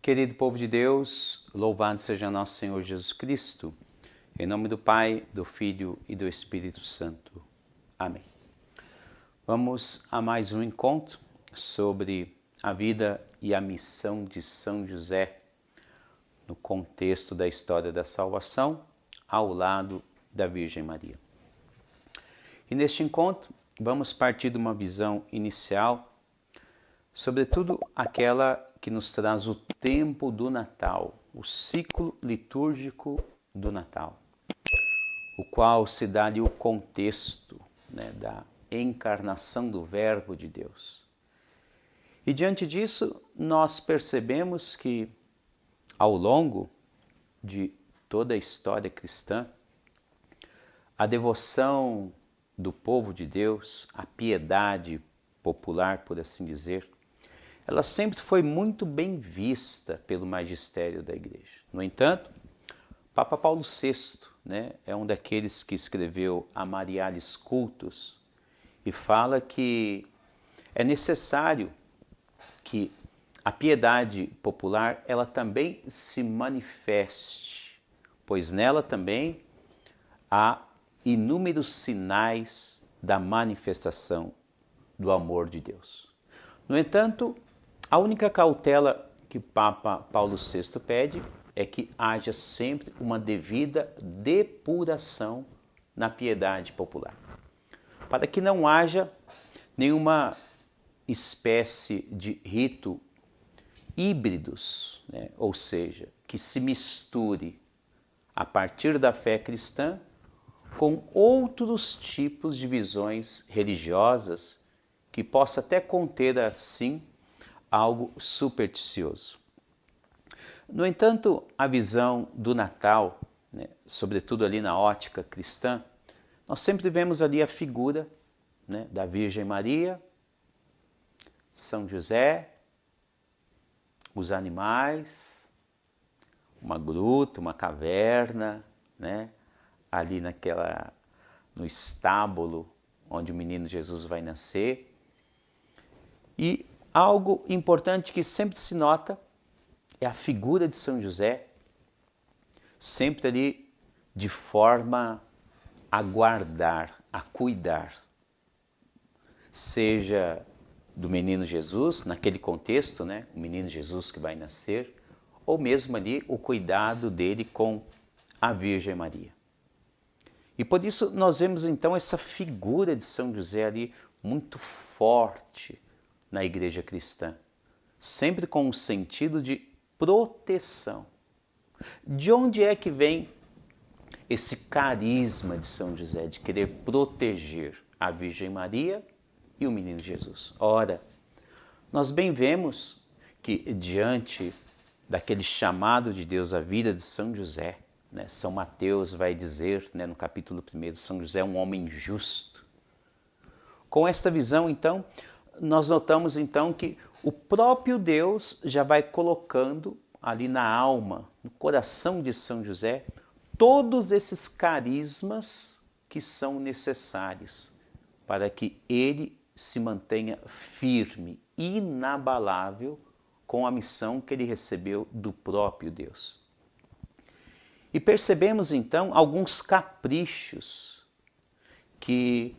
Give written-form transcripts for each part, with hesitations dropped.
Querido povo de Deus, louvado seja nosso Senhor Jesus Cristo, em nome do Pai, do Filho e do Espírito Santo. Amém. Vamos a mais um encontro sobre a vida e a missão de São José no contexto da história da salvação, ao lado da Virgem Maria. E neste encontro vamos partir de uma visão inicial, sobretudo aquela que nos traz o tempo do Natal, o ciclo litúrgico do Natal, o qual se dá ali o contexto da encarnação do Verbo de Deus. E diante disso, nós percebemos que, ao longo de toda a história cristã, a devoção do povo de Deus, a piedade popular, por assim dizer, ela sempre foi muito bem vista pelo magistério da Igreja. No entanto, Papa Paulo VI é um daqueles que escreveu a Marialis Cultus e fala que é necessário que a piedade popular ela também se manifeste, pois nela também há inúmeros sinais da manifestação do amor de Deus. No entanto, a única cautela que Papa Paulo VI pede é que haja sempre uma devida depuração na piedade popular, para que não haja nenhuma espécie de rito híbridos, ou seja, que se misture a partir da fé cristã com outros tipos de visões religiosas que possa até conter, assim, algo supersticioso. No entanto, a visão do Natal, sobretudo ali na ótica cristã, nós sempre vemos ali a figura da Virgem Maria, São José, os animais, uma gruta, uma caverna, ali no estábulo onde o menino Jesus vai nascer. E algo importante que sempre se nota é a figura de São José, sempre ali de forma a guardar, a cuidar, seja do menino Jesus, naquele contexto, o menino Jesus que vai nascer, ou mesmo ali o cuidado dele com a Virgem Maria. E por isso nós vemos então essa figura de São José ali muito forte na igreja cristã, sempre com um sentido de proteção. De onde é que vem esse carisma de São José de querer proteger a Virgem Maria e o menino Jesus? Ora, nós bem vemos que diante daquele chamado de Deus à vida de São José, São Mateus vai dizer, no capítulo 1, São José é um homem justo. Com esta visão, então, nós notamos então que o próprio Deus já vai colocando ali na alma, no coração de São José, todos esses carismas que são necessários para que ele se mantenha firme, inabalável com a missão que ele recebeu do próprio Deus. E percebemos então alguns caprichos que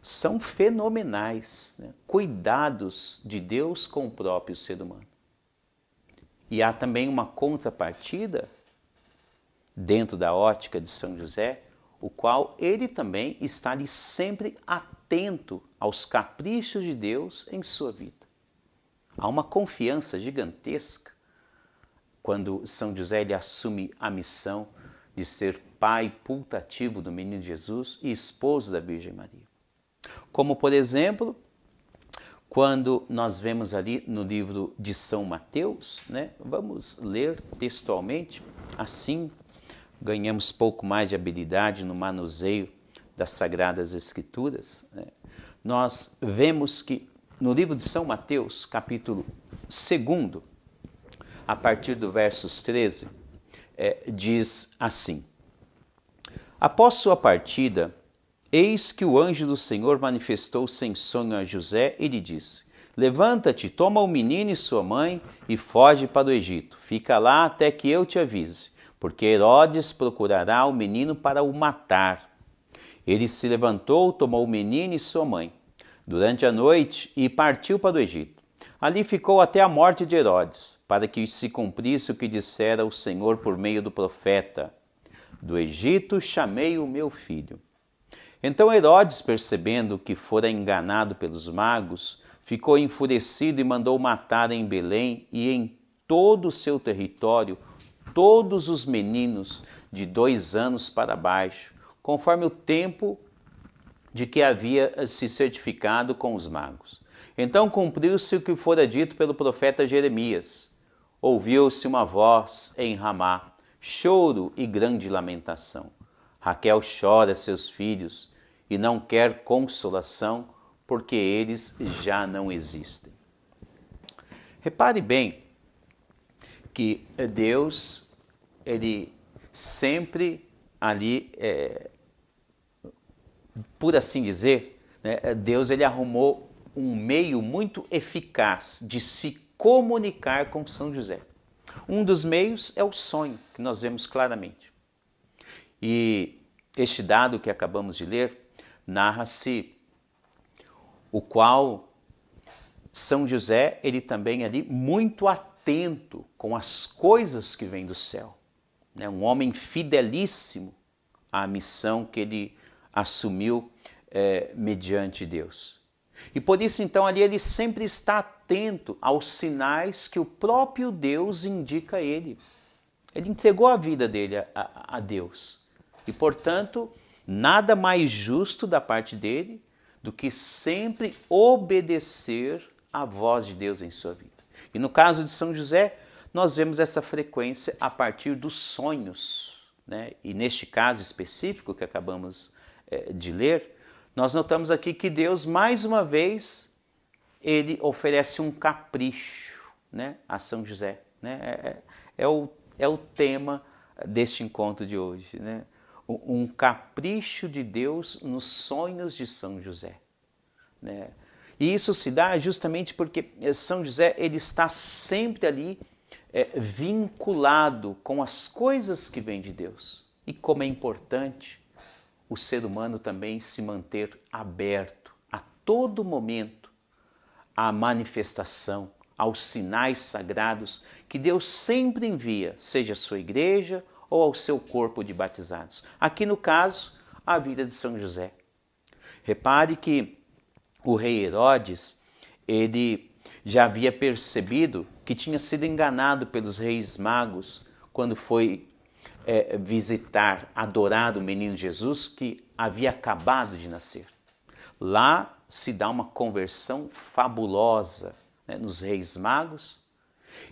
são fenomenais, cuidados de Deus com o próprio ser humano. E há também uma contrapartida dentro da ótica de São José, o qual ele também está ali sempre atento aos caprichos de Deus em sua vida. Há uma confiança gigantesca quando São José ele assume a missão de ser pai putativo do menino Jesus e esposo da Virgem Maria. Como, por exemplo, quando nós vemos ali no livro de São Mateus, vamos ler textualmente, assim ganhamos pouco mais de habilidade no manuseio das Sagradas Escrituras. Nós vemos que no livro de São Mateus, capítulo 2, a partir do versos 13, diz assim: Após sua partida, eis que o anjo do Senhor manifestou-se em sonho a José e lhe disse: Levanta-te, toma o menino e sua mãe e foge para o Egito. Fica lá até que eu te avise, porque Herodes procurará o menino para o matar. Ele se levantou, tomou o menino e sua mãe durante a noite e partiu para o Egito. Ali ficou até a morte de Herodes, para que se cumprisse o que dissera o Senhor por meio do profeta: do Egito chamei o meu filho. Então Herodes, percebendo que fora enganado pelos magos, ficou enfurecido e mandou matar em Belém e em todo o seu território todos os meninos de 2 anos para baixo, conforme o tempo de que havia se certificado com os magos. Então cumpriu-se o que fora dito pelo profeta Jeremias. Ouviu-se uma voz em Ramá, choro e grande lamentação. Raquel chora seus filhos e não quer consolação, porque eles já não existem. Repare bem que Deus, ele sempre ali, por assim dizer, né, Deus ele arrumou um meio muito eficaz de se comunicar com São José. Um dos meios é o sonho, que nós vemos claramente. E este dado que acabamos de ler, narra-se o qual São José, ele também ali muito atento com as coisas que vêm do céu. Né? Um homem fidelíssimo à missão que ele assumiu mediante Deus. E por isso, então, ali ele sempre está atento aos sinais que o próprio Deus indica a ele. Ele entregou a vida dele a Deus. E, portanto, nada mais justo da parte dele do que sempre obedecer à voz de Deus em sua vida. E no caso de São José, nós vemos essa frequência a partir dos sonhos, né? E neste caso específico que acabamos de ler, nós notamos aqui que Deus, mais uma vez, ele oferece um capricho, né, a São José. Né? É o tema deste encontro de hoje, né? Um capricho de Deus nos sonhos de São José. Né? E isso se dá justamente porque São José ele está sempre ali vinculado com as coisas que vêm de Deus. E como é importante o ser humano também se manter aberto a todo momento à manifestação, aos sinais sagrados que Deus sempre envia, seja a sua igreja ou ao seu corpo de batizados. Aqui no caso, a vida de São José. Repare que o rei Herodes, ele já havia percebido que tinha sido enganado pelos reis magos quando foi visitar, adorar o menino Jesus que havia acabado de nascer. Lá se dá uma conversão fabulosa, né, nos reis magos.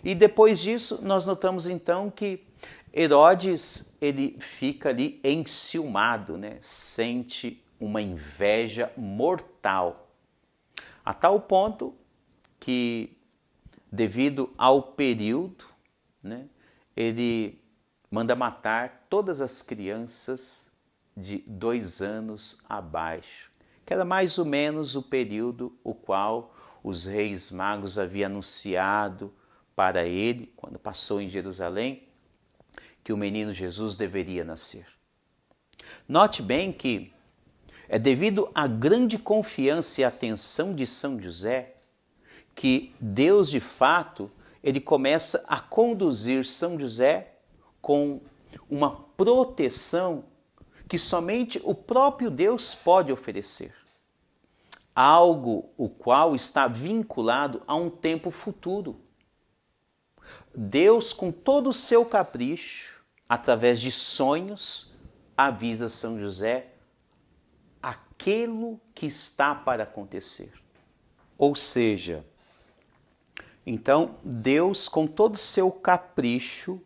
E depois disso, nós notamos então que Herodes ele fica ali enciumado, né, sente uma inveja mortal. A tal ponto que, devido ao período, né, ele manda matar todas as crianças de 2 anos abaixo, que era mais ou menos o período o qual os reis magos haviam anunciado para ele, quando passou em Jerusalém, que o menino Jesus deveria nascer. Note bem que é devido à grande confiança e atenção de São José que Deus, de fato, ele começa a conduzir São José com uma proteção que somente o próprio Deus pode oferecer. Algo o qual está vinculado a um tempo futuro. Deus, com todo o seu capricho, através de sonhos, avisa São José aquilo que está para acontecer. Ou seja, então Deus, com todo o seu capricho,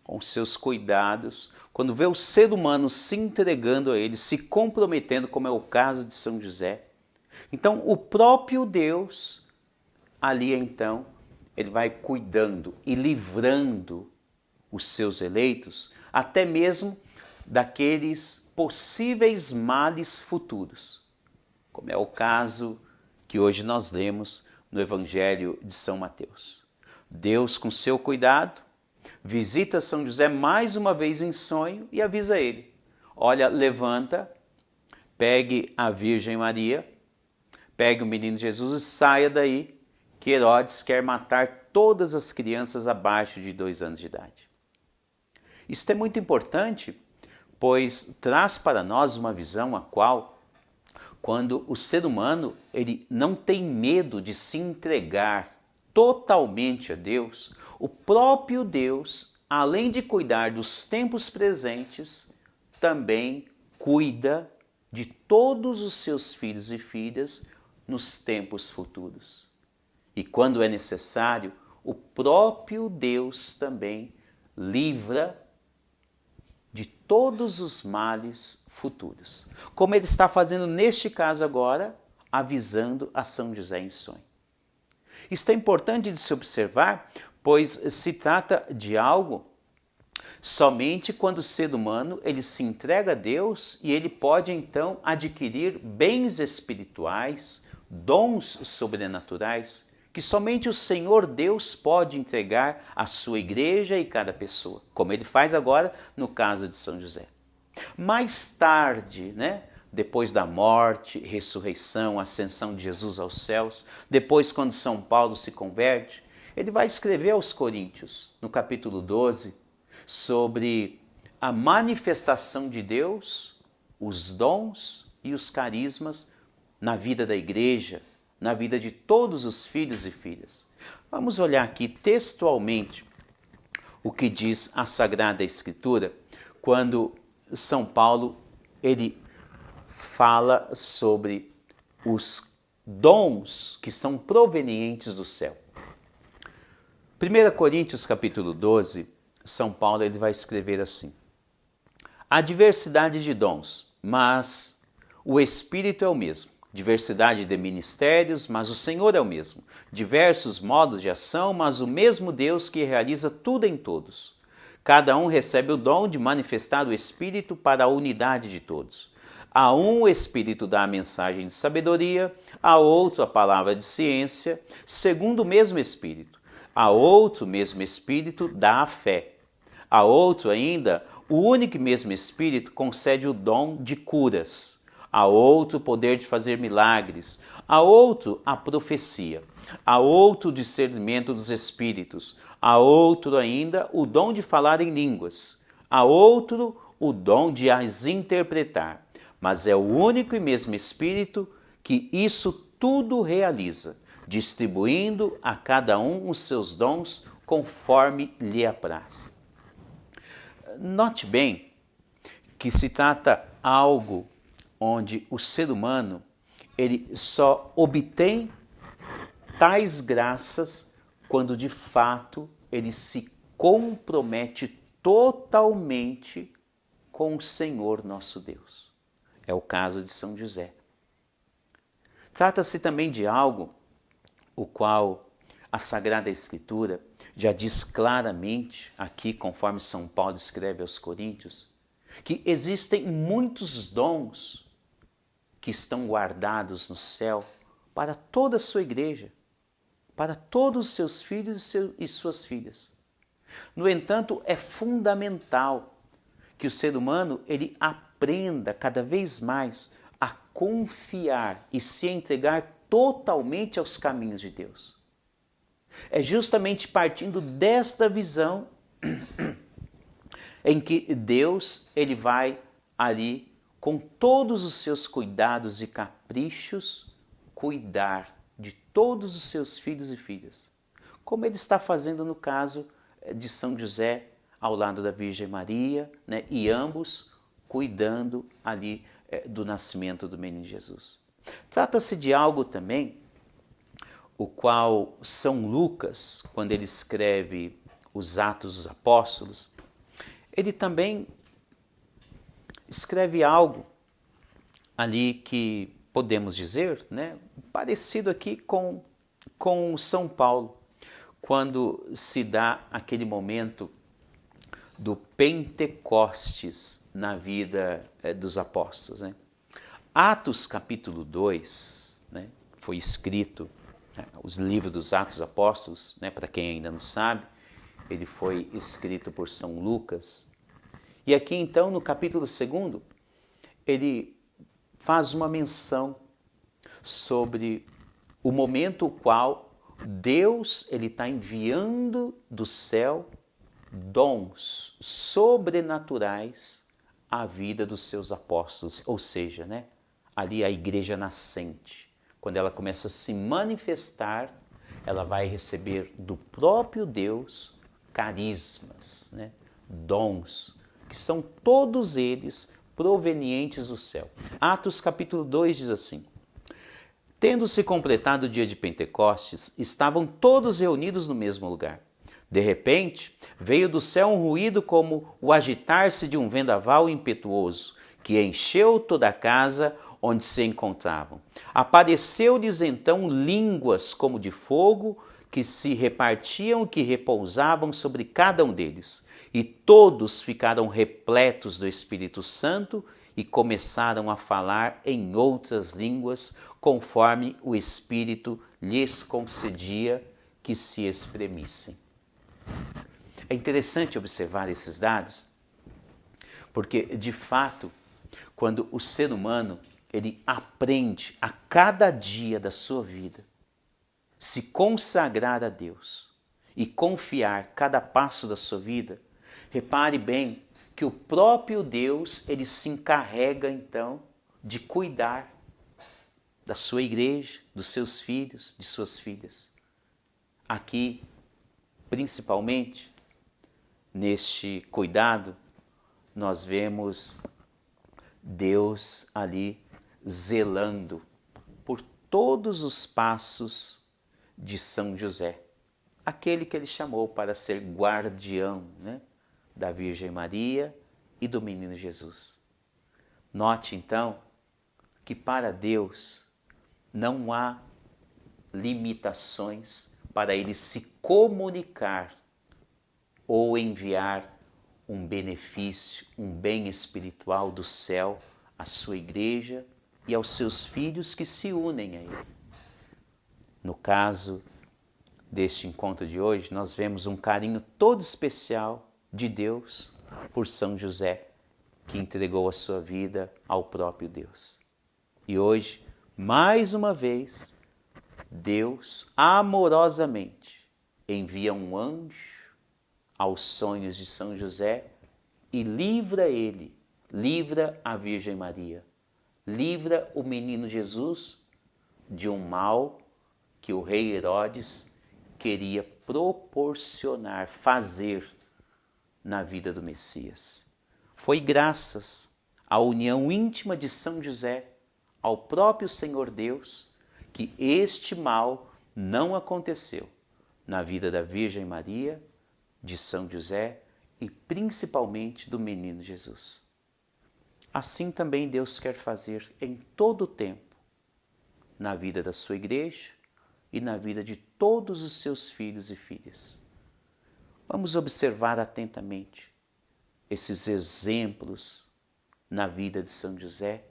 com seus cuidados, quando vê o ser humano se entregando a ele, se comprometendo, como é o caso de São José, então o próprio Deus, ali então, ele vai cuidando e livrando os seus eleitos, até mesmo daqueles possíveis males futuros, como é o caso que hoje nós lemos no Evangelho de São Mateus. Deus, com seu cuidado, visita São José mais uma vez em sonho e avisa ele: olha, levanta, pegue a Virgem Maria, pegue o menino Jesus e saia daí, que Herodes quer matar todas as crianças abaixo de 2 anos de idade. Isso é muito importante, pois traz para nós uma visão a qual, quando o ser humano ele não tem medo de se entregar totalmente a Deus, o próprio Deus, além de cuidar dos tempos presentes, também cuida de todos os seus filhos e filhas nos tempos futuros. E quando é necessário, o próprio Deus também livra de todos os males futuros. Como ele está fazendo neste caso agora, avisando a São José em sonho. Isto é importante de se observar, pois se trata de algo somente quando o ser humano ele se entrega a Deus e ele pode então adquirir bens espirituais, dons sobrenaturais, que somente o Senhor Deus pode entregar à sua igreja e cada pessoa, como ele faz agora no caso de São José. Mais tarde, depois da morte, ressurreição, ascensão de Jesus aos céus, depois quando São Paulo se converte, ele vai escrever aos Coríntios, no capítulo 12, sobre a manifestação de Deus, os dons e os carismas na vida da igreja, na vida de todos os filhos e filhas. Vamos olhar aqui textualmente o que diz a Sagrada Escritura, quando São Paulo ele fala sobre os dons que são provenientes do céu. 1 Coríntios capítulo 12, São Paulo ele vai escrever assim: há diversidade de dons, mas o Espírito é o mesmo. Diversidade de ministérios, mas o Senhor é o mesmo. Diversos modos de ação, mas o mesmo Deus que realiza tudo em todos. Cada um recebe o dom de manifestar o Espírito para a unidade de todos. A um o Espírito dá a mensagem de sabedoria, a outro a palavra de ciência, segundo o mesmo Espírito. A outro o mesmo Espírito dá a fé. A outro ainda, o único e mesmo Espírito concede o dom de curas. A outro o poder de fazer milagres, a outro a profecia, a outro o discernimento dos espíritos, a outro ainda o dom de falar em línguas, a outro o dom de as interpretar. Mas é o único e mesmo Espírito que isso tudo realiza, distribuindo a cada um os seus dons conforme lhe apraz. Note bem que se trata algo onde o ser humano ele só obtém tais graças quando de fato ele se compromete totalmente com o Senhor nosso Deus. É o caso de São José. Trata-se também de algo o qual a Sagrada Escritura já diz claramente aqui, conforme São Paulo escreve aos Coríntios, que existem muitos dons que estão guardados no céu para toda a sua igreja, para todos os seus filhos e suas filhas. No entanto, é fundamental que o ser humano ele aprenda cada vez mais a confiar e se entregar totalmente aos caminhos de Deus. É justamente partindo desta visão em que Deus ele vai ali com todos os seus cuidados e caprichos, cuidar de todos os seus filhos e filhas, como ele está fazendo no caso de São José ao lado da Virgem Maria, e ambos cuidando ali do nascimento do menino Jesus. Trata-se de algo também o qual São Lucas, quando ele escreve os Atos dos Apóstolos, ele também escreve algo ali que podemos dizer, parecido aqui com São Paulo, quando se dá aquele momento do Pentecostes na vida dos apóstolos. Atos capítulo 2, foi escrito Os livros dos Atos dos Apóstolos, né, para quem ainda não sabe, ele foi escrito por São Lucas. E aqui então, no capítulo 2, ele faz uma menção sobre o momento no qual Deus está enviando do céu dons sobrenaturais à vida dos seus apóstolos, ou seja, né, ali a igreja nascente. Quando ela começa a se manifestar, ela vai receber do próprio Deus carismas, né, dons, que são todos eles provenientes do céu. Atos capítulo 2 diz assim: tendo-se completado o dia de Pentecostes, estavam todos reunidos no mesmo lugar. De repente, veio do céu um ruído como o agitar-se de um vendaval impetuoso, que encheu toda a casa onde se encontravam. Apareceu-lhes então línguas como de fogo, que se repartiam, que repousavam sobre cada um deles. E todos ficaram repletos do Espírito Santo e começaram a falar em outras línguas, conforme o Espírito lhes concedia que se exprimissem. É interessante observar esses dados, porque, de fato, quando o ser humano ele aprende a cada dia da sua vida se consagrar a Deus e confiar cada passo da sua vida, repare bem que o próprio Deus ele se encarrega então de cuidar da sua igreja, dos seus filhos, de suas filhas. Aqui, principalmente, neste cuidado, nós vemos Deus ali zelando por todos os passos de São José, aquele que ele chamou para ser guardião, né, da Virgem Maria e do menino Jesus. Note então que para Deus não há limitações para ele se comunicar ou enviar um benefício, um bem espiritual do céu à sua igreja e aos seus filhos que se unem a ele. No caso deste encontro de hoje, nós vemos um carinho todo especial de Deus por São José, que entregou a sua vida ao próprio Deus. E hoje, mais uma vez, Deus amorosamente envia um anjo aos sonhos de São José e livra ele, livra a Virgem Maria, livra o menino Jesus de um mal que o rei Herodes queria proporcionar, fazer na vida do Messias. Foi graças à união íntima de São José ao próprio Senhor Deus que este mal não aconteceu na vida da Virgem Maria, de São José e principalmente do menino Jesus. Assim também Deus quer fazer em todo o tempo, na vida da sua igreja e na vida de todos os seus filhos e filhas. Vamos observar atentamente esses exemplos na vida de São José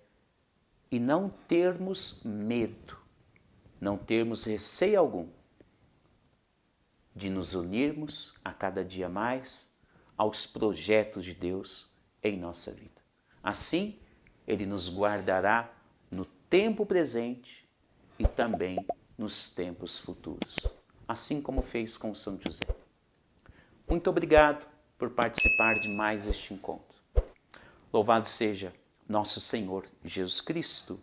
e não termos medo, não termos receio algum de nos unirmos a cada dia mais aos projetos de Deus em nossa vida. Assim, Ele nos guardará no tempo presente e também nos tempos futuros, assim como fez com São José. Muito obrigado por participar de mais este encontro. Louvado seja nosso Senhor Jesus Cristo,